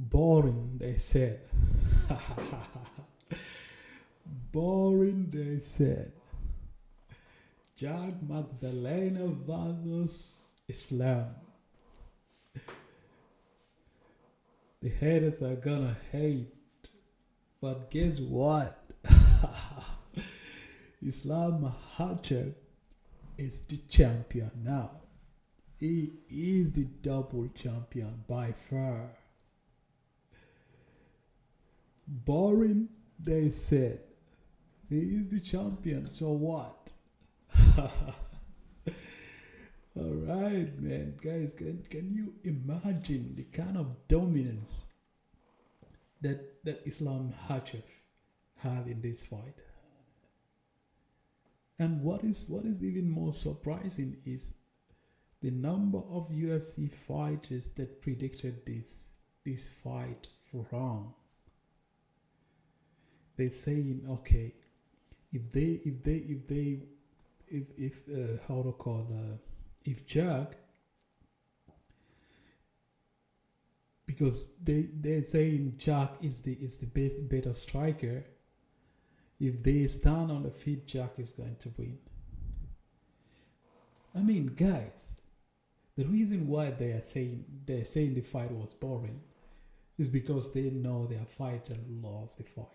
Boring, they said. Boring, they said. Jack Magdalena versus Islam. The haters are gonna hate, but guess what? Islam Makhachev is the champion now. He is the double champion by far. Boring, they said. He is the champion, so what? Alright, man. Guys, can you imagine the kind of dominance that Islam Makhachev had in this fight? And what is even more surprising is the number of UFC fighters that predicted this fight wrong. They're saying, okay, if Jack, because they're saying Jack is the better striker. If they stand on the feet, Jack is going to win. I mean, guys, the reason why they're saying the fight was boring is because they know their fighter lost the fight.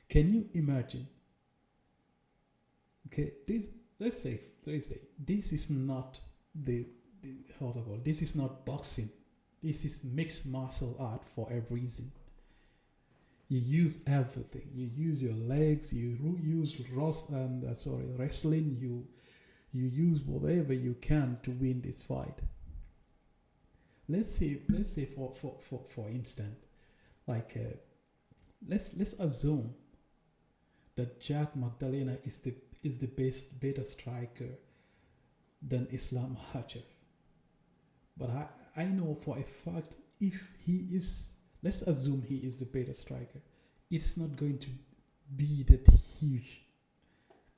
Can you imagine? Okay, let's say this is not this is not boxing. This is mixed martial art for a reason. You use everything. You use your legs. You use wrestling. You use whatever you can to win this fight. Let's say for instance, like let's assume that Jack Magdalena is the better striker than Islam Makhachev. But I know for a fact if he is, let's assume he is the better striker, it's not going to be that huge.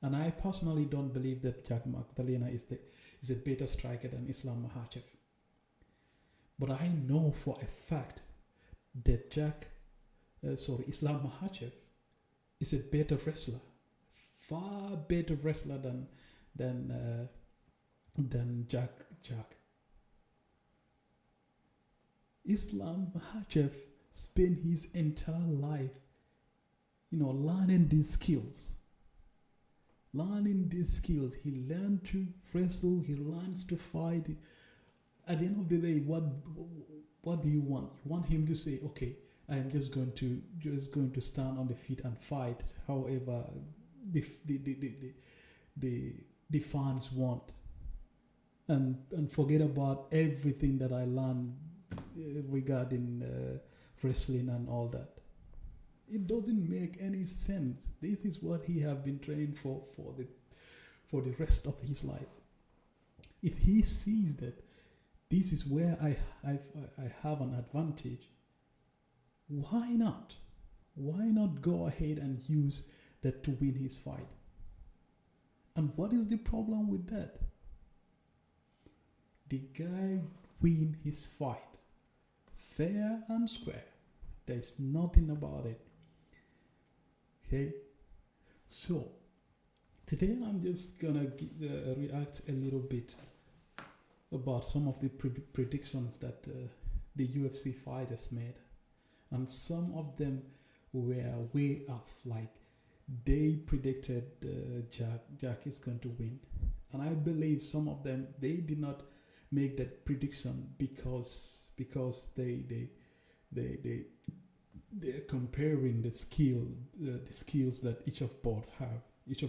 And I personally don't believe that Jack Magdalena is a better striker than Islam Makhachev. But I know for a fact that Islam Makhachev is a better wrestler, far better wrestler than Jack. Islam Makhachev spent his entire life, learning these skills. He learned to wrestle. He learns to fight. At the end of the day, what do you want? You want him to say, okay, I am just going to stand on the feet and fight however the fans want, and forget about everything that I learned regarding wrestling and all that. It doesn't make any sense. This is what he have been trained for the rest of his life. If he sees that this is where I have an advantage, why not? Why not go ahead and use that to win his fight? And what is the problem with that? The guy win his fight fair and square. There's nothing about it. Okay, so today I'm just gonna react a little bit about some of the predictions that the UFC fighters made, and some of them were way off. Like they predicted Jack is going to win, and I believe some of them they did not make that prediction because they're comparing the skills that each of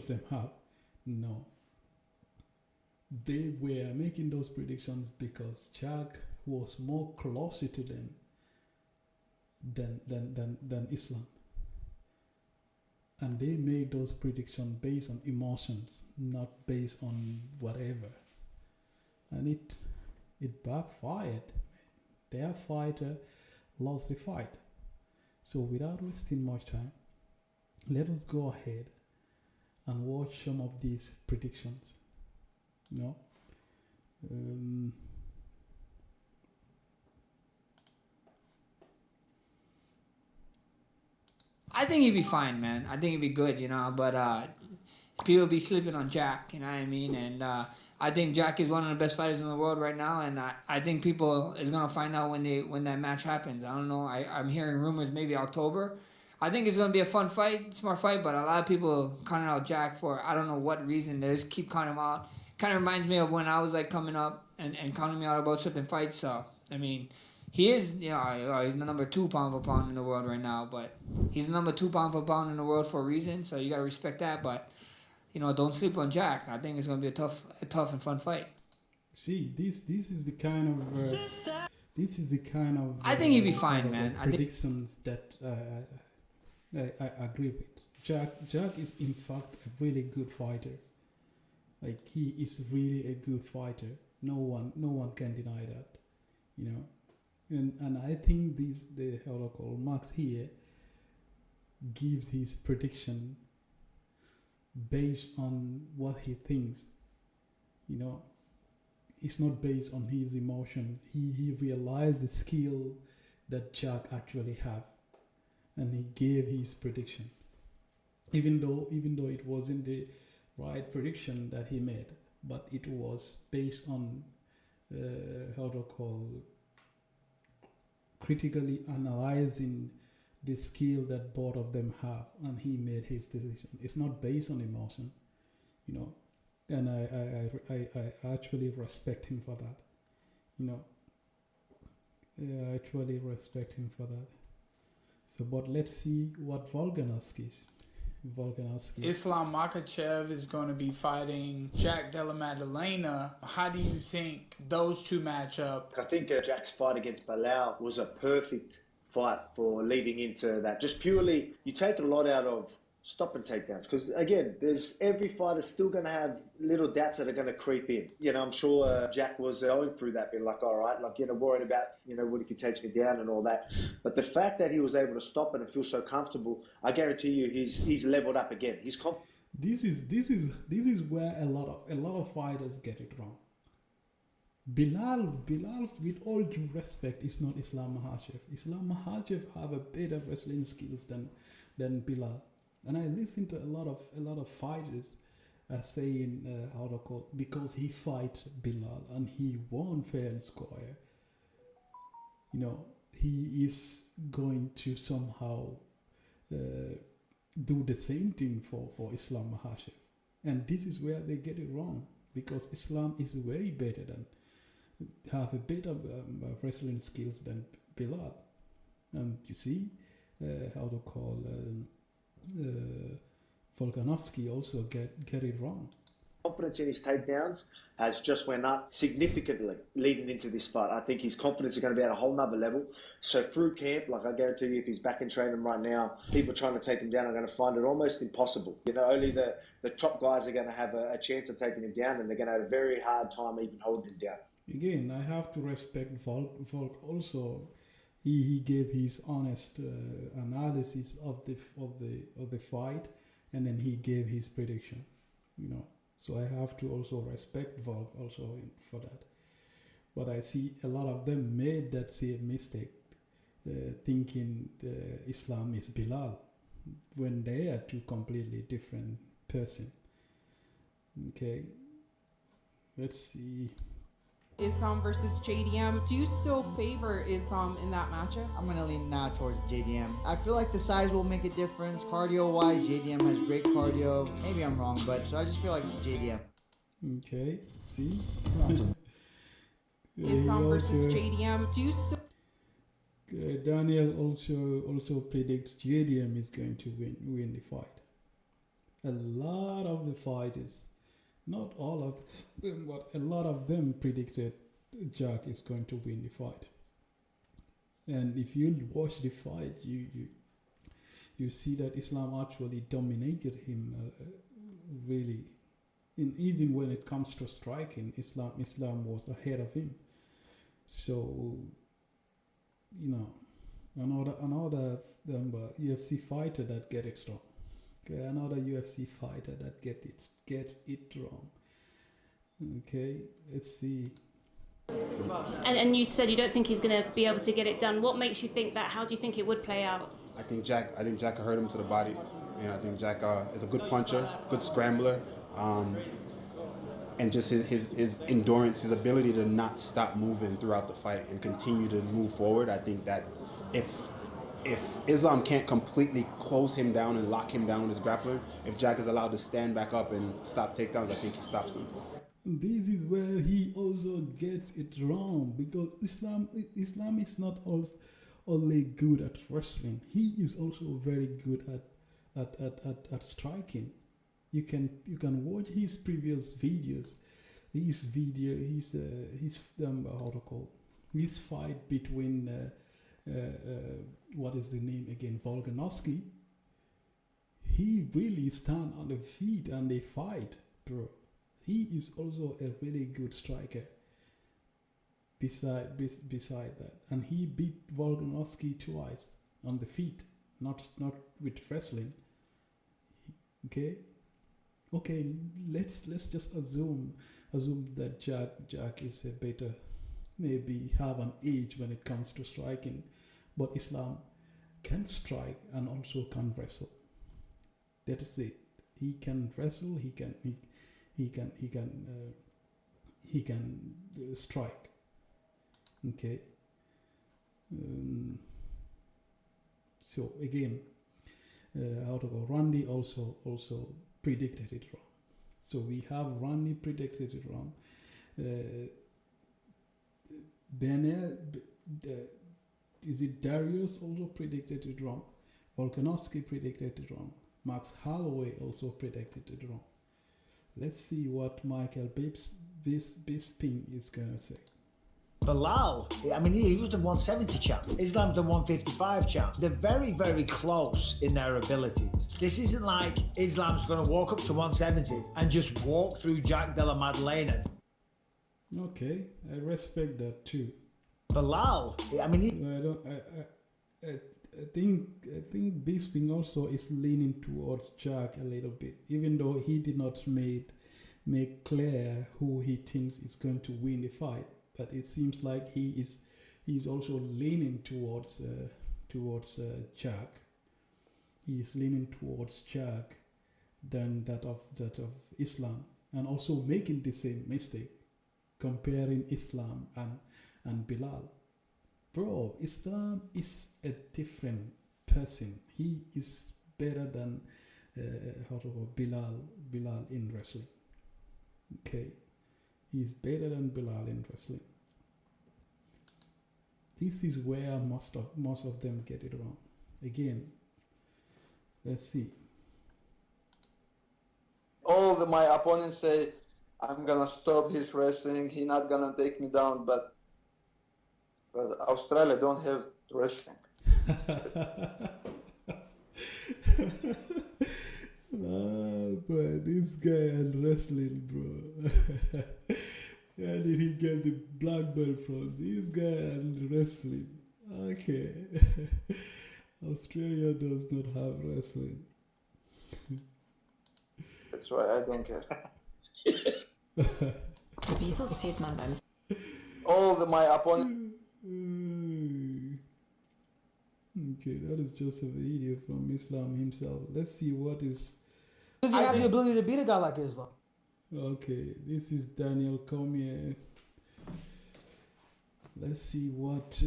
them have. No, they were making those predictions because Jack was more closer to them than Islam, and they made those predictions based on emotions, not based on whatever, and it backfired. Their fighter lost the fight. So without wasting much time, let us go ahead and watch some of these predictions. I think he'd be fine, man. I think he'd be good, you know. But people be sleeping on Jack, you know what I mean? And I think Jack is one of the best fighters in the world right now, and I think people is gonna find out when that match happens. I don't know. I'm hearing rumors maybe October. I think it's gonna be a fun fight, smart fight, but a lot of people counting out Jack for I don't know what reason. They just keep counting him out. Kind of reminds me of when I was like coming up and counting me out about certain fights. So I mean, he is, you know, he's the number 2 pound for pound in the world right now, but he's the number 2 pound for pound in the world for a reason. So you gotta respect that, but. You know, don't sleep on Jack. I think it's gonna be a tough and fun fight. See, this is the kind of I think he'd be fine, man. Predictions that I agree with. Jack is in fact a really good fighter. Like he is really a good fighter. No one can deny that. You know, and I think the Max here gives his prediction based on what he thinks, you know. It's not based on his emotion. He realized the skill that Jack actually have, and he gave his prediction, even though it wasn't the right prediction that he made, but it was based on critically analyzing the skill that both of them have, and he made his decision. It's not based on emotion, you know, and I actually respect him for that, you know. I actually respect him for that. So, but let's see what Volkanovski's. Islam Makhachev is going to be fighting Jack Della Maddalena. How do you think those two match up? I think Jack's fight against Bilal was a perfect fight for leading into that. Just purely, you take a lot out of stop and takedowns, because again, there's every fighter still going to have little doubts that are going to creep in. You know, I'm sure Jack was going through that, being like, all right, like, you know, worried about, you know, what if he takes me down and all that. But the fact that he was able to stop it and feel so comfortable, I guarantee you, he's leveled up again. This is where a lot of fighters get it wrong. Bilal, with all due respect, is not Islam Makhachev. Islam Makhachev have a better wrestling skills than Bilal. And I listen to a lot of fighters saying because he fight Bilal and he won fair and square, you know, he is going to somehow do the same thing for Islam Makhachev. And this is where they get it wrong, because Islam is way better than, have a better wrestling skills than Bilal. And you see Volkanovski also get it wrong. Confidence in his takedowns has just went up significantly leading into this fight. I think his confidence is going to be at a whole nother level. So through camp, like I guarantee you, if he's back in training right now, people trying to take him down are going to find it almost impossible. You know, only the top guys are going to have a chance of taking him down, and they're going to have a very hard time even holding him down. Again, I have to respect Volk also. He gave his honest analysis of the fight, and then he gave his prediction, you know. So I have to also respect Volk also for that. But I see a lot of them made that same mistake, thinking Islam is Bilal, when they are two completely different person. Okay, let's see. Islam versus JDM. Do you still favor Islam in that matchup? I'm going to lean now towards JDM. I feel like the size will make a difference. Cardio-wise, JDM has great cardio. Maybe I'm wrong, but so I just feel like JDM. Okay, see? Islam versus JDM. Do you still... Daniel also predicts JDM is going to win the fight. A lot of the fighters, not all of them, but a lot of them predicted Jack is going to win the fight. And if you watch the fight, you see that Islam actually dominated him really. And even when it comes to striking, Islam was ahead of him. So, you know, another UFC fighter that get it wrong. Okay, another UFC fighter that gets it wrong. Okay, let's see. And you said you don't think he's going to be able to get it done. What makes you think that? How do you think it would play out? I think Jack could hurt him to the body. And I think Jack is a good puncher, good scrambler, and just his endurance, his ability to not stop moving throughout the fight and continue to move forward. I think that if Islam can't completely close him down and lock him down with his grappling, if Jack is allowed to stand back up and stop takedowns, I think he stops him. This is where he also gets it wrong, because Islam is not only good at wrestling. He is also very good at striking. You can watch his previous videos. His fight between what is the name again, Volkanovski. He really stand on the feet and they fight, bro. He is also a really good striker. Beside that, and he beat Volkanovski twice on the feet, not with wrestling. Okay, let's just assume that Jack is a better, maybe have an edge when it comes to striking, but Islam can strike and also can wrestle. That is it. He can wrestle. He can strike. Okay. So again, Randy also predicted it wrong. So we have Randy predicted it wrong. Is it Darius also predicted it wrong? Volkanovski predicted it wrong. Max Holloway also predicted it wrong. Let's see what Michael Bisping is gonna say. Bilal, I mean, he was the 170 champ. Islam's the 155 champ. They're very, very close in their abilities. This isn't like Islam's going to walk up to 170 and just walk through Jack Della Maddalena. Okay, I respect that too. Bilal, I mean, I think Bisping also is leaning towards Jack a little bit, even though he did not make clear who he thinks is going to win the fight. But it seems like he's also leaning towards Jack. He is leaning towards Jack than that of Islam, and also making the same mistake, comparing Islam and Bilal. Bro, Islam is a different person. He is better than Bilal in wrestling. Okay. He's better than Bilal in wrestling. This is where most of them get it wrong. Again, let's see. All my opponents say, I'm gonna stop his wrestling, he's not gonna take me down, but Australia don't have wrestling. But this guy and wrestling, bro. Where did he get the black belt from? This guy and wrestling. Okay. Australia does not have wrestling. That's why I don't care. Wieso zählt man beim... All my opponents... Okay, that is just a video from Islam himself. Let's see what is... Does he have the ability to beat a guy like Islam? Okay, this is Daniel Cormier. Let's see what...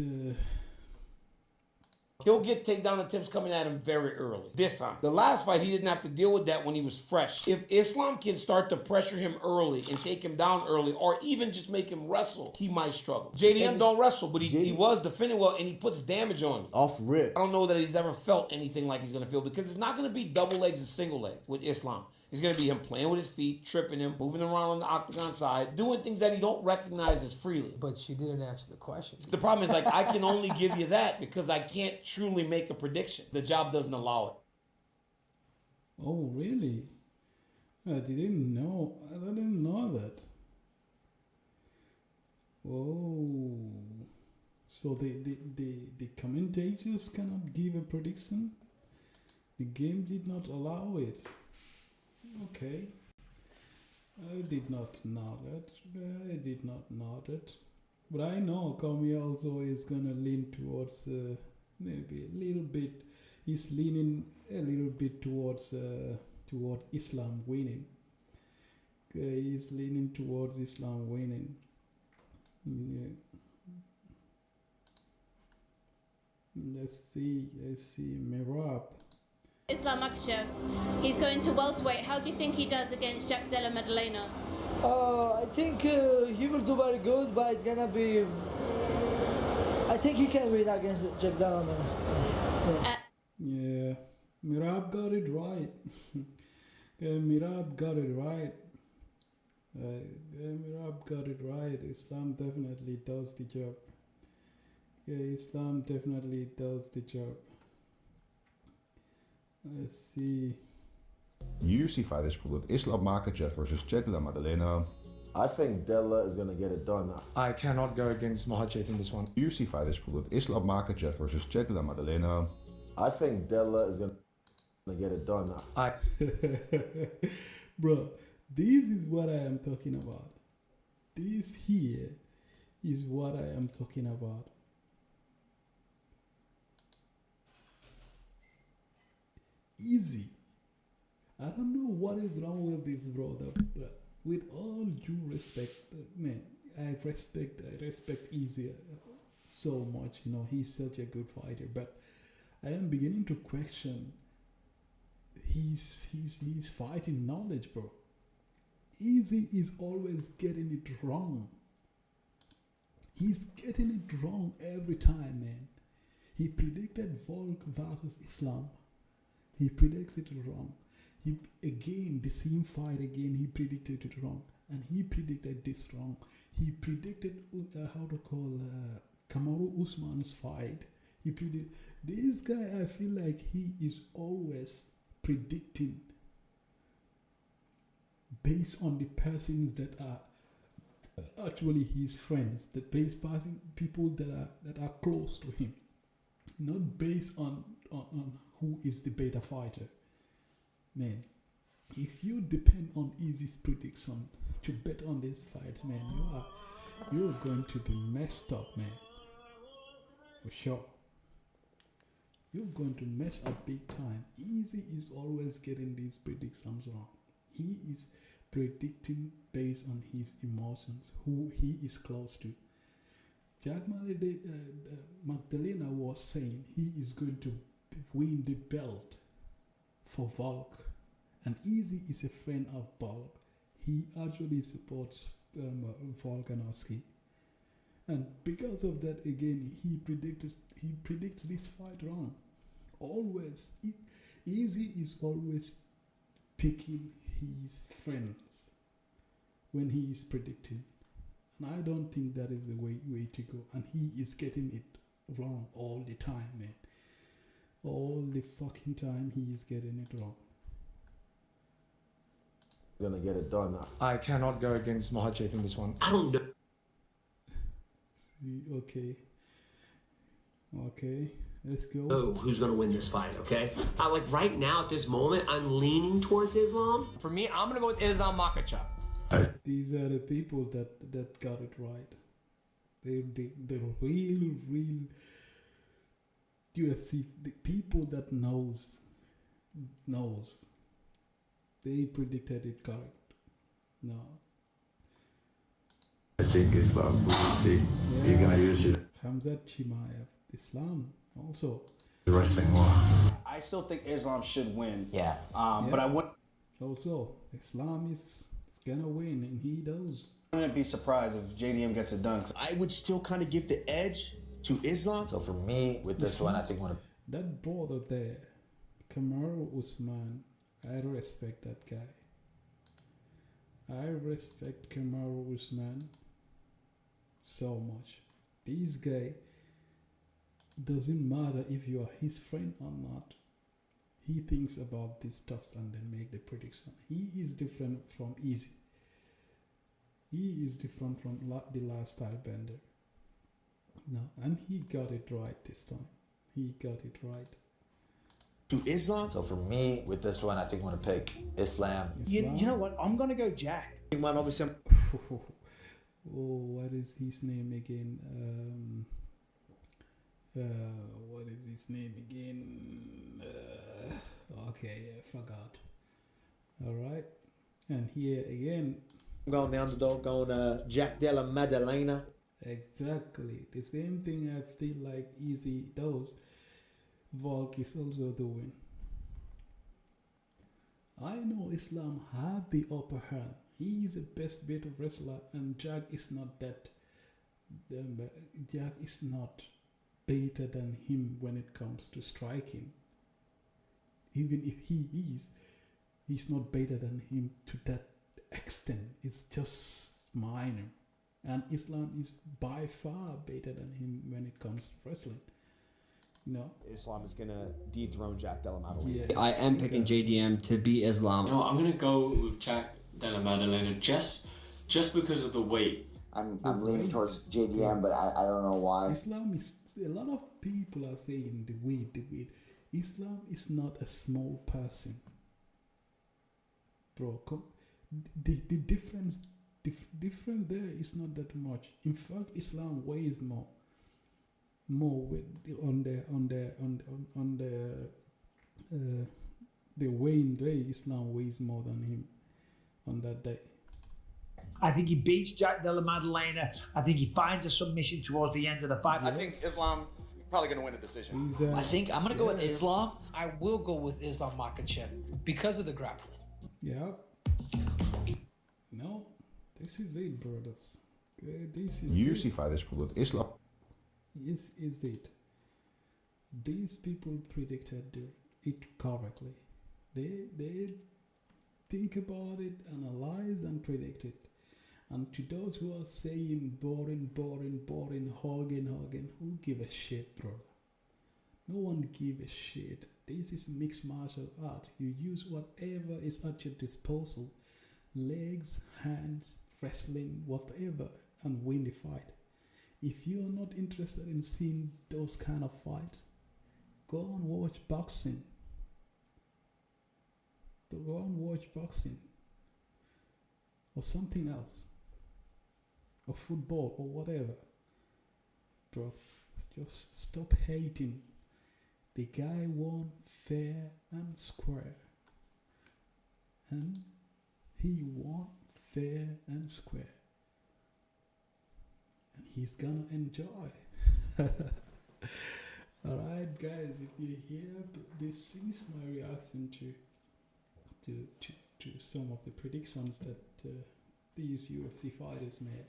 He'll get takedown attempts coming at him very early. This time. The last fight, he didn't have to deal with that when he was fresh. If Islam can start to pressure him early and take him down early, or even just make him wrestle, he might struggle. JDM don't wrestle, but he was defending well, and he puts damage on you. Off rip. I don't know that he's ever felt anything like he's going to feel, because it's not going to be double legs and single legs with Islam. It's going to be him playing with his feet, tripping him, moving around on the octagon side, doing things that he don't recognize as freely. But she didn't answer the question. The problem is, like, I can only give you that because I can't truly make a prediction. The job doesn't allow it. Oh, really? I didn't know that. Oh. So the commentators cannot give a prediction? The game did not allow it. Okay. I did not know that. But I know Cormier also is going to lean towards maybe a little bit he's leaning a little bit towards Islam winning. He's leaning towards Islam winning. Yeah. Let's see. Merab. Islam Makhachev, he's going to welterweight. How do you think he does against Jack Della Maddalena? I think he will do very good, but it's gonna be. I think he can win against Jack Della Maddalena. Yeah, Merab got it right. Merab got it right. Merab got it right. Islam definitely does the job. Islam definitely does the job. Let's see. UFC fight is called Islam Makhachev versus Jack Della Maddalena. I think Della is going to get it done. I cannot go against Makhachev in this one. UFC fight is called Islam Makhachev versus Jack Della Maddalena. I think Della is going to get it done. Bro, this is what I am talking about. This here is what I am talking about. Easy. I don't know what is wrong with this brother, but with all due respect, man, I respect Easy so much. You know, he's such a good fighter, but I am beginning to question his fighting knowledge, bro. Easy is always getting it wrong. He's getting it wrong every time, man. He predicted Volk versus Islam. He predicted it wrong. The same fight again, he predicted it wrong. And he predicted this wrong. He predicted Kamaru Usman's fight. He predicted this guy. I feel like he is always predicting based on the persons that are actually his friends, people that are close to him, not based on who is the better fighter. Man, if you depend on Easy's prediction to bet on this fight, man, you're going to be messed up, man. For sure. You're going to mess up big time. Easy is always getting these predictions wrong. He is predicting based on his emotions, who he is close to. Jack Magdalena was saying he is going to win the belt for Volk, and Easy is a friend of Volk. He actually supports Volkanovski, and because of that, again, he predicts this fight wrong. Always, Easy is always picking his friends when he is predicting, and I don't think that is the way to go. And he is getting it wrong all the time, man. All the fucking time he is getting it wrong. Gonna get it done. I cannot go against Makhachev in this one. I don't know. See, okay, let's go. Oh, who's gonna win this fight? Okay, like right now at this moment, I'm leaning towards Islam. For me, I'm gonna go with Islam Makhachev. These are the people that got it right. The real UFC, the people that knows. They predicted it correct. No. I think Islam, we'll see. You're gonna use it. Hamzat Chimaev, Islam also. The wrestling more. I still think Islam should win. Yeah. But I wouldn't. Also, Islam is gonna win, and he does. I wouldn't be surprised if JDM gets it done. I would still kind of give the edge to Islam. So for me, with this one, I think that brother there, Kamaru Usman, I respect that guy. I respect Kamaru Usman so much. This guy, doesn't matter if you are his friend or not. He thinks about these stuffs and then make the prediction. He is different from Easy. He is different from the lifestyle bender. No, and he got it right this time. He got it right. To Islam? So for me, with this one, I think I'm going to pick Islam. You know what? I'm going to go Jack. Man, obviously, what is his name again? What is his name again? Okay, yeah, forgot. All right, and here again. I'm going the underdog, going Jack Della Maddalena. Exactly the same thing. I feel like Easy does. Volk is also doing. I know Islam have the upper hand. He is the best better wrestler, and Jack is not that. Jack is not better than him when it comes to striking. Even if he is, he's not better than him to that extent. It's just minor. And Islam is by far better than him when it comes to wrestling. You know? Islam is going to dethrone Jack Della Maddalena. Yes, I am picking JDM to beat Islam. No, I'm going to go with Jack Della Maddalena just because of the weight. I'm leaning towards JDM, but I don't know why. Islam is, a lot of people are saying the weight. Islam is not a small person. Bro, the difference there is not that much. In fact, Islam weighs more with the weighing day. Islam weighs more than him on that day. I think he beats Jack Della Maddalena. I think he finds a submission towards the end of the fight. I think Islam probably going to win a decision. I think I'm going to go with Islam. I will go with Islam Makhachev because of the grappling. Yeah. No, this is it, brothers. This is UFC fighters called Islam. This is it. These people predicted it correctly. They think about it, analyze, and predict it. And to those who are saying boring, Hogan, who give a shit, bro? No one give a shit. This is mixed martial art. You use whatever is at your disposal. Legs, hands, wrestling, whatever, and win the fight. If you are not interested in seeing those kind of fights, go and watch boxing. Go and watch boxing. Or something else. Or football or whatever. Bro, just stop hating. The guy won fair and square. And he won fair and square. And he's gonna enjoy. Alright guys, if you hear this is my reaction to some of the predictions that these UFC fighters made.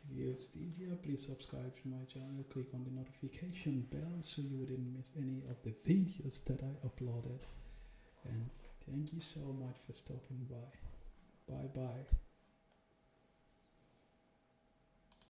If you're still here, please subscribe to my channel, click on the notification bell so you wouldn't miss any of the videos that I uploaded. And thank you so much for stopping by. Bye bye.